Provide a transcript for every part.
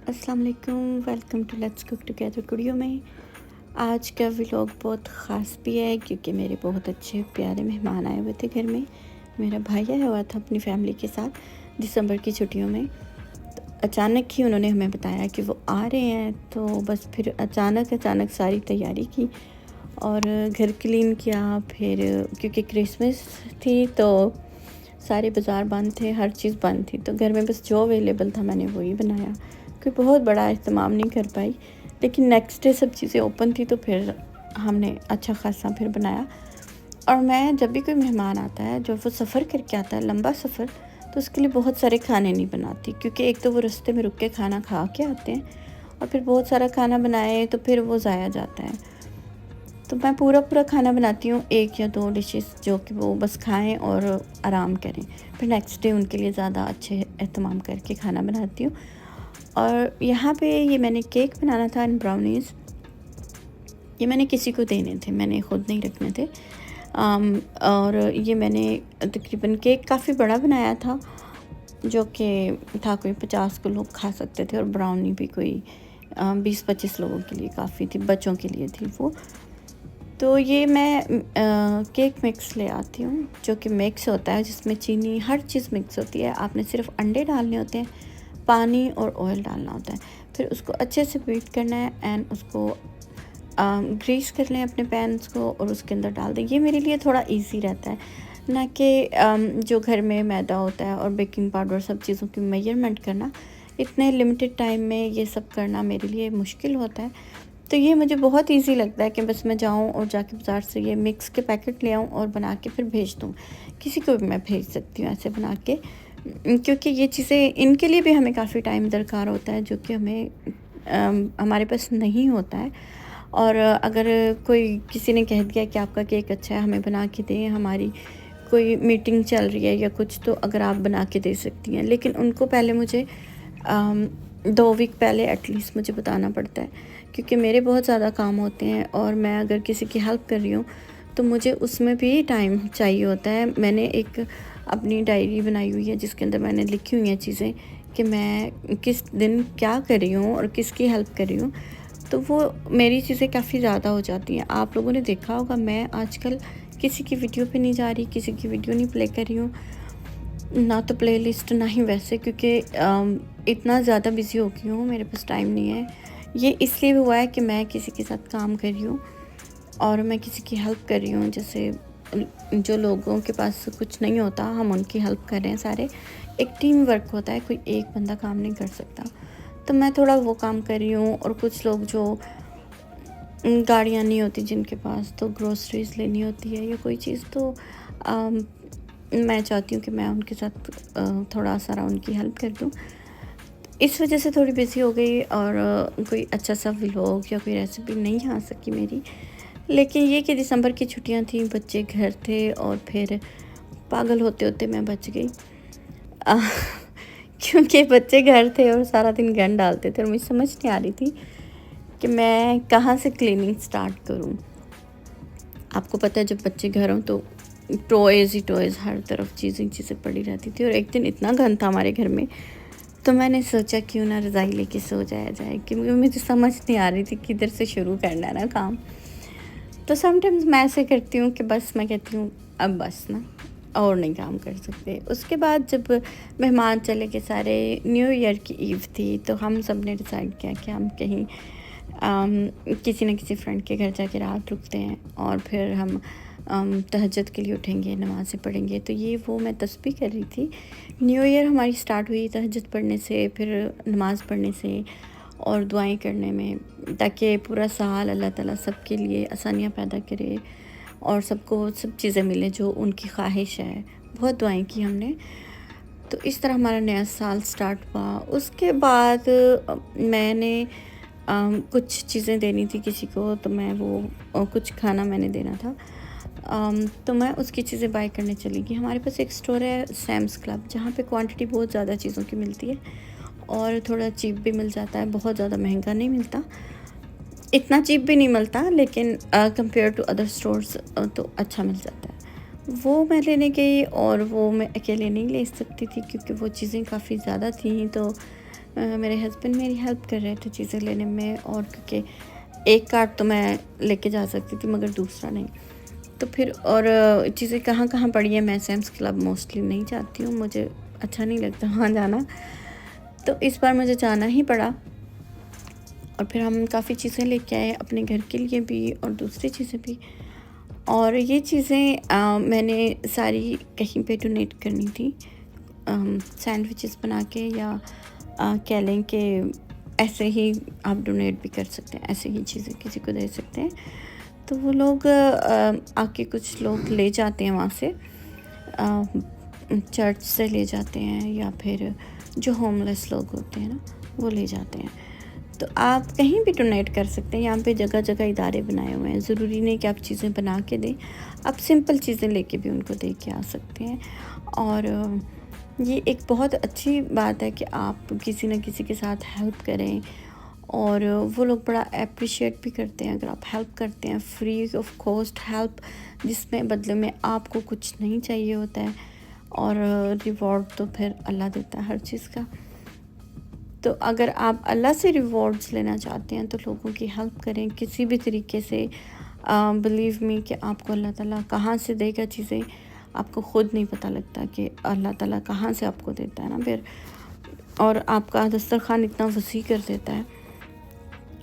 अस्सलाम वालेकुम, welcome to let's cook together video में। आज का व्लॉग बहुत ख़ास भी है क्योंकि मेरे बहुत अच्छे प्यारे मेहमान आए हुए थे घर में। मेरा भाई आया हुआ था अपनी फैमिली के साथ दिसंबर की छुट्टियों में। तो अचानक ही उन्होंने हमें बताया कि वो आ रहे हैं, तो बस फिर अचानक सारी तैयारी की और घर क्लीन किया। फिर क्योंकि क्रिसमस थी तो सारे बाज़ार बंद थे, हर चीज़ बंद थी, तो घर में बस जो अवेलेबल था मैंने वही बनाया। कोई बहुत बड़ा इह्तमाम नहीं कर पाई, लेकिन नेक्स्ट डे सब चीज़ें ओपन थी तो फिर हमने अच्छा खासा फिर बनाया। और मैं जब भी कोई मेहमान आता है, जब वो सफ़र करके आता है लंबा सफ़र, तो उसके लिए बहुत सारे खाने नहीं बनाती, क्योंकि एक तो वो रास्ते में रुक के खाना खा के आते हैं और फिर बहुत सारा खाना बनाए तो फिर वो ज़ाया जाता है। तो मैं पूरा खाना बनाती हूँ, 1 या 2 डिशेस जो कि वो बस खाएं और आराम करें। फिर नेक्स्ट डे उनके लिए ज़्यादा अच्छे एहतमाम करके खाना बनाती हूँ। और यहाँ पे ये मैंने केक बनाना था एंड ब्राउनीज़, ये मैंने किसी को देने थे, मैंने ख़ुद नहीं रखने थे। और ये मैंने तकरीबन केक काफ़ी बड़ा बनाया था, जो कि था कोई 50 को लोग खा सकते थे, और ब्राउनी भी कोई 20-25 लोगों के लिए काफ़ी थी, बच्चों के लिए थी वो। तो ये मैं केक मिक्स ले आती हूँ, जो कि मिक्स होता है, जिसमें चीनी हर चीज़ मिक्स होती है। आपने सिर्फ अंडे डालने होते हैं, पानी और ऑयल डालना होता है। फिर उसको अच्छे से बीट करना है एंड उसको ग्रीस कर लें अपने पैन्स को और उसके अंदर डाल दें। ये मेरे लिए थोड़ा इजी रहता है, ना कि जो घर में मैदा होता है और बेकिंग पाउडर सब चीज़ों की मेजरमेंट करना, इतने लिमिटेड टाइम में ये सब करना मेरे लिए मुश्किल होता है। तो ये मुझे बहुत इजी लगता है कि बस मैं जाऊँ और जाके बाज़ार से ये मिक्स के पैकेट ले आऊँ और बना के फिर भेज दूँ। किसी को भी मैं भेज सकती हूँ ऐसे बना के, क्योंकि ये चीज़ें इनके लिए भी हमें काफ़ी टाइम दरकार होता है, जो कि हमें हमारे पास नहीं होता है। और अगर कोई किसी ने कह दिया कि आपका केक अच्छा है, हमें बना के दें, हमारी कोई मीटिंग चल रही है या कुछ, तो अगर आप बना के दे सकती हैं, लेकिन उनको पहले मुझे 2 वीक पहले एटलीस्ट मुझे बताना पड़ता है, क्योंकि मेरे बहुत ज़्यादा काम होते हैं और मैं अगर किसी की हेल्प कर रही हूँ तो मुझे उसमें भी टाइम चाहिए होता है। मैंने एक अपनी डायरी बनाई हुई है जिसके अंदर मैंने लिखी हुई हैं चीज़ें कि मैं किस दिन क्या कर रही हूँ और किसकी हेल्प कर रही हूँ, तो वो मेरी चीज़ें काफ़ी ज़्यादा हो जाती हैं। आप लोगों ने देखा होगा, मैं आजकल किसी की वीडियो पे नहीं जा रही, किसी की वीडियो नहीं प्ले कर रही हूँ, ना तो प्लेलिस्ट ना ही वैसे, क्योंकि इतना ज़्यादा बिज़ी हो गई हूँ, मेरे पास टाइम नहीं है। ये इसलिए भी हुआ है कि मैं किसी के साथ काम कर रही हूँ और मैं किसी की हेल्प कर रही हूँ। जैसे जो लोगों के पास कुछ नहीं होता, हम उनकी हेल्प कर रहे हैं सारे। एक टीम वर्क होता है, कोई एक बंदा काम नहीं कर सकता। तो मैं थोड़ा वो काम कर रही हूँ। और कुछ लोग जो गाड़ियाँ नहीं होती जिनके पास, तो ग्रोसरीज़ लेनी होती है या कोई चीज़, तो मैं चाहती हूँ कि मैं उनके साथ थोड़ा सारा उनकी हेल्प कर दूँ। इस वजह से थोड़ी बिज़ी हो गई और कोई अच्छा सा व्लॉग या कोई रेसिपी नहीं आ सकी मेरी। लेकिन ये कि दिसंबर की छुट्टियां थी, बच्चे घर थे और फिर पागल होते-होते मैं बच गई। अ, क्योंकि बच्चे घर थे और सारा दिन गंद डालते थे और मुझे समझ नहीं आ रही थी कि मैं कहाँ से क्लीनिंग स्टार्ट करूँ। आपको पता है, जब बच्चे घर हों तो टॉयज़ ही टॉयज़, हर तरफ चीज़ें पड़ी रहती थी। और एक दिन इतना गंद था हमारे घर में, तो मैंने सोचा क्यों ना रज़ाई लेके सो जाया जाए, क्योंकि मुझे समझ नहीं आ रही थी किधर से शुरू करना है ना काम। तो समटाइम्स मैं ऐसे करती हूँ कि बस मैं कहती हूँ अब बस ना, और नहीं काम कर सकते। उसके बाद जब मेहमान चले गए सारे, न्यू ईयर की ईव थी, तो हम सब ने डिसाइड किया कि हम कहीं किसी न किसी फ्रेंड के घर जाके रात रुकते हैं और फिर हम तहज्जुद के लिए उठेंगे, नमाज़ें पढ़ेंगे। तो ये वो मैं तस्बीह कर रही थी। न्यू ईयर हमारी स्टार्ट हुई तहज्जुद पढ़ने से, फिर नमाज़ पढ़ने से और दुआएं करने में, ताकि पूरा साल अल्लाह ताला सबके लिए आसानियाँ पैदा करे और सबको सब चीज़ें मिले जो उनकी ख्वाहिश है। बहुत दुआएं की हमने। तो इस तरह हमारा नया साल स्टार्ट हुआ। उसके बाद मैंने कुछ चीज़ें देनी थी किसी को, तो मैं वो कुछ खाना मैंने देना था। तो मैं उसकी चीज़ें बाय करने चली गई। हमारे पास एक स्टोर है सैम्स क्लब, जहाँ पे क्वांटिटी बहुत ज़्यादा चीज़ों की मिलती है और थोड़ा चीप भी मिल जाता है, बहुत ज़्यादा महंगा नहीं मिलता, इतना चीप भी नहीं मिलता, लेकिन कंपेयर टू अदर स्टोर्स तो अच्छा मिल जाता है। वो मैं लेने गई और वो मैं अकेले नहीं ले सकती थी, क्योंकि वो चीज़ें काफ़ी ज़्यादा थी, तो मेरे हस्बैंड मेरी हेल्प कर रहे थे चीज़ें लेने में, और क्योंकि एक कार्ट तो मैं लेके जा सकती थी मगर दूसरा नहीं, तो फिर और चीज़ें कहाँ कहाँ पड़ी हैं, मैं सैम्स क्लब मोस्टली नहीं जाती हूँ, मुझे अच्छा नहीं लगता वहाँ जाना, तो इस बार मुझे जाना ही पड़ा। और फिर हम काफ़ी चीज़ें लेके आए अपने घर के लिए भी और दूसरी चीज़ें भी। और ये चीज़ें मैंने सारी कहीं पे डोनेट करनी थी, सैंडविचेस बना के, या कह लें कि ऐसे ही आप डोनेट भी कर सकते हैं, ऐसे ही चीज़ें किसी को दे सकते हैं। तो वो लोग आके कुछ लोग ले जाते हैं वहाँ से, चर्च से ले जाते हैं, या फिर जो होमलेस लोग होते हैं ना वो ले जाते हैं। तो आप कहीं भी डोनेट कर सकते हैं, यहाँ पे जगह जगह इदारे बनाए हुए हैं, ज़रूरी नहीं कि आप चीज़ें बना के दें, आप सिंपल चीज़ें लेके भी उनको दे के आ सकते हैं। और ये एक बहुत अच्छी बात है कि आप किसी न किसी के साथ हेल्प करें, और वो लोग बड़ा अप्रिशिएट भी करते हैं अगर आप हेल्प करते हैं, फ्री ऑफ कॉस्ट हेल्प, जिसमें बदले में आपको कुछ नहीं चाहिए होता है, और रिवॉर्ड तो फिर अल्लाह देता है हर चीज़ का। तो अगर आप अल्लाह से रिवॉर्ड्स लेना चाहते हैं तो लोगों की हेल्प करें किसी भी तरीके से। बिलीव मी कि आपको अल्लाह ताला कहाँ से देगा चीज़ें, आपको ख़ुद नहीं पता लगता कि अल्लाह ताला कहाँ से आपको देता है ना फिर। और आपका दस्तरखान इतना वसी कर देता है,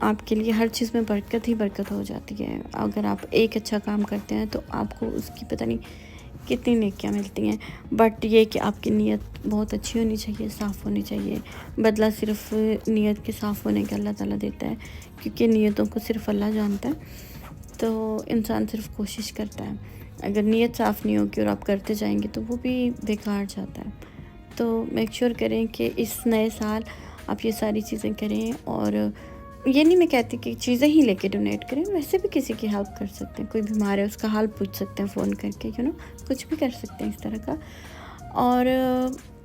आपके लिए हर चीज़ में बरकत ही बरकत हो जाती है। अगर आप एक अच्छा काम करते हैं तो आपको उसकी पता नहीं कितनी नेकियां मिलती हैं। बट ये कि आपकी नीयत बहुत अच्छी होनी चाहिए, साफ़ होनी चाहिए। बदला सिर्फ नीयत के साफ़ होने का अल्लाह ताला देता है, क्योंकि नीयतों को सिर्फ अल्लाह जानता है। तो इंसान सिर्फ कोशिश करता है, अगर नीयत साफ़ नहीं होगी और आप करते जाएंगे तो वो भी बेकार जाता है। तो मेक श्योर करें कि इस नए साल आप ये सारी चीज़ें करें। और ये नहीं मैं कहती कि चीज़ें ही लेके डोनेट करें, वैसे भी किसी की हेल्प कर सकते हैं, कोई बीमार है उसका हाल पूछ सकते हैं फ़ोन करके, कुछ भी कर सकते हैं इस तरह का। और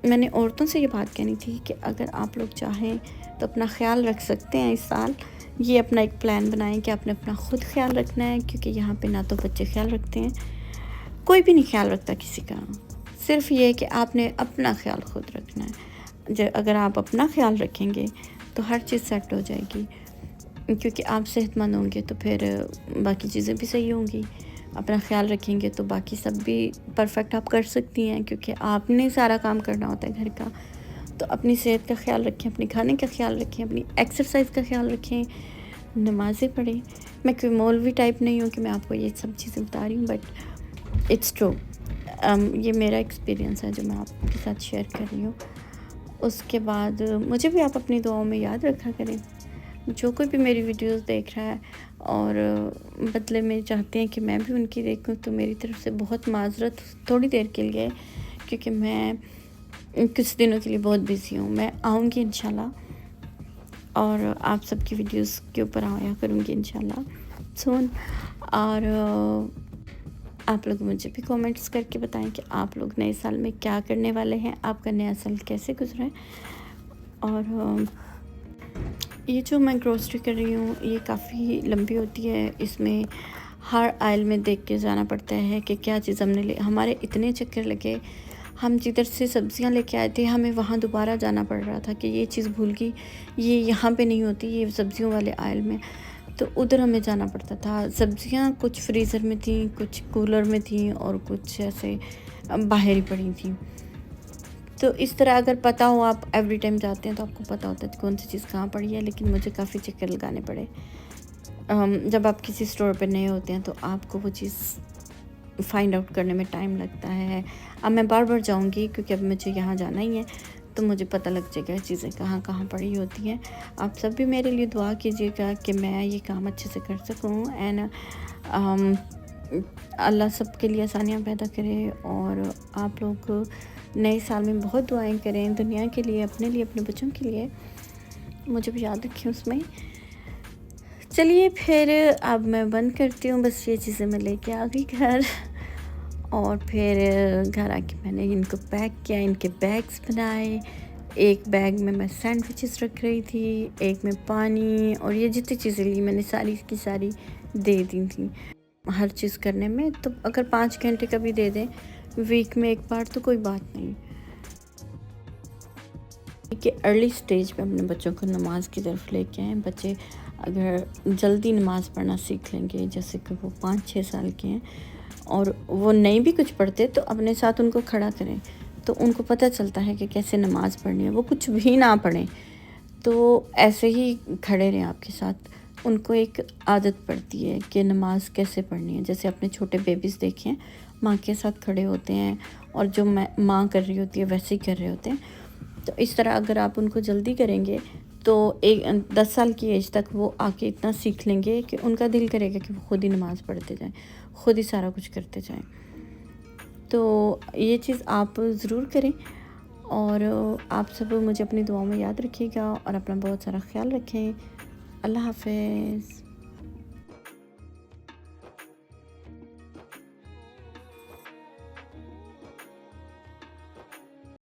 मैंने औरतों से ये बात कहनी थी कि अगर आप लोग चाहें तो अपना ख्याल रख सकते हैं इस साल। ये अपना एक प्लान बनाएं कि आपने अपना ख़ुद ख्याल रखना है, क्योंकि यहाँ पे ना तो बच्चे ख्याल रखते हैं, कोई भी नहीं ख्याल रखता किसी का, सिर्फ ये कि आपने अपना ख्याल खुद रखना है। अगर आप अपना ख्याल रखेंगे तो हर चीज़ सेट हो जाएगी, क्योंकि आप सेहतमंद होंगे तो फिर बाकी चीज़ें भी सही होंगी। अपना ख्याल रखेंगे तो बाकी सब भी परफेक्ट आप कर सकती हैं, क्योंकि आपने सारा काम करना होता है घर का। तो अपनी सेहत का ख्याल रखें, अपने खाने का ख्याल रखें, अपनी एक्सरसाइज का ख्याल रखें, नमाज़ें पढ़ें। मैं कोई मौलवी टाइप नहीं हूँ कि मैं आपको ये सब चीज़ें बता रही हूँ, बट इट्स ट्रू। ये मेरा एक्सपीरियंस है जो मैं आपके साथ शेयर कर रही हूँ। उसके बाद मुझे भी आप अपनी दुआओं में याद रखा करें। जो कोई भी मेरी वीडियोस देख रहा है और बदले में चाहते हैं कि मैं भी उनकी देखूं, तो मेरी तरफ से बहुत माज़रत थोड़ी देर के लिए, क्योंकि मैं कुछ दिनों के लिए बहुत बिज़ी हूँ। मैं आऊँगी इंशाल्लाह, और आप सबकी वीडियोस के ऊपर आया करूँगी इंशाल्लाह सून। और आप लोग मुझे भी कमेंट्स करके बताएं कि आप लोग नए साल में क्या करने वाले हैं, आपका नया साल कैसे गुजरा है। और ये जो मैं ग्रोसरी कर रही हूँ ये काफ़ी लंबी होती है, इसमें हर आयल में देख के जाना पड़ता है कि क्या चीज़ हमने ले। हमारे इतने चक्कर लगे, हम जिधर से सब्ज़ियाँ लेके आए थे हमें वहाँ दोबारा जाना पड़ रहा था कि ये चीज़ भूल गई, ये यहाँ पे नहीं होती, ये सब्ज़ियों वाले आयल में, तो उधर हमें जाना पड़ता था। सब्ज़ियाँ कुछ फ्रीज़र में थी, कुछ कूलर में थी, और कुछ ऐसे बाहर ही पड़ी थी। तो इस तरह अगर पता हो, आप एवरी टाइम जाते हैं तो आपको पता होता है कौन सी चीज़ कहाँ पड़ी है, लेकिन मुझे काफ़ी चक्कर लगाने पड़े। जब आप किसी स्टोर पे नए होते हैं तो आपको वो चीज़ फाइंड आउट करने में टाइम लगता है। अब मैं बार बार जाऊंगी क्योंकि अब मुझे यहाँ जाना ही है, तो मुझे पता लग जाएगा चीज़ें कहाँ कहाँ पड़ी होती हैं। आप सब भी मेरे लिए दुआ कीजिएगा कि मैं ये काम अच्छे से कर सकूँ, एंड अल्लाह सब के लिए आसानियाँ पैदा करे। और आप लोग नए साल में बहुत दुआएं करें दुनिया के लिए, अपने लिए, अपने बच्चों के लिए, मुझे भी याद रखें उसमें। चलिए फिर अब मैं बंद करती हूँ, बस ये चीज़ें मैं लेके आ गई घर, और फिर घर आके मैंने इनको पैक किया, इनके बैग्स बनाए। एक बैग में मैं सैंडविचेस रख रही थी, एक में पानी, और ये जितनी चीज़ें ली मैंने सारी की सारी दे दी थी हर चीज़ करने में। तो अगर 5 घंटे का भी दे दें वीक में एक बार तो कोई बात नहीं। कि अर्ली स्टेज पे अपने बच्चों को नमाज की तरफ लेके आएँ। बच्चे अगर जल्दी नमाज़ पढ़ना सीख लेंगे, जैसे कि वो 5-6 साल के हैं और वो नहीं भी कुछ पढ़ते, तो अपने साथ उनको खड़ा करें, तो उनको पता चलता है कि कैसे नमाज़ पढ़नी है। वो कुछ भी ना पढ़ें, तो ऐसे ही खड़े रहें आपके साथ। उनको एक आदत पड़ती है कि नमाज़ कैसे पढ़नी है। जैसे अपने छोटे बेबीज़ देखें, माँ के साथ खड़े होते हैं और जो माँ कर रही होती है वैसे ही कर रहे होते हैं। तो इस तरह अगर आप उनको जल्दी करेंगे तो 10 साल की एज तक वो आके इतना सीख लेंगे कि उनका दिल करेगा कि वो खुद ही नमाज़ पढ़ते जाएँ, खुद ही सारा कुछ करते जाएँ। तो ये चीज़ आप ज़रूर करें और आप सब मुझे अपनी दुआओं में याद रखिएगा और अपना बहुत सारा ख़्याल रखें। अल्लाह हाफ़िज़।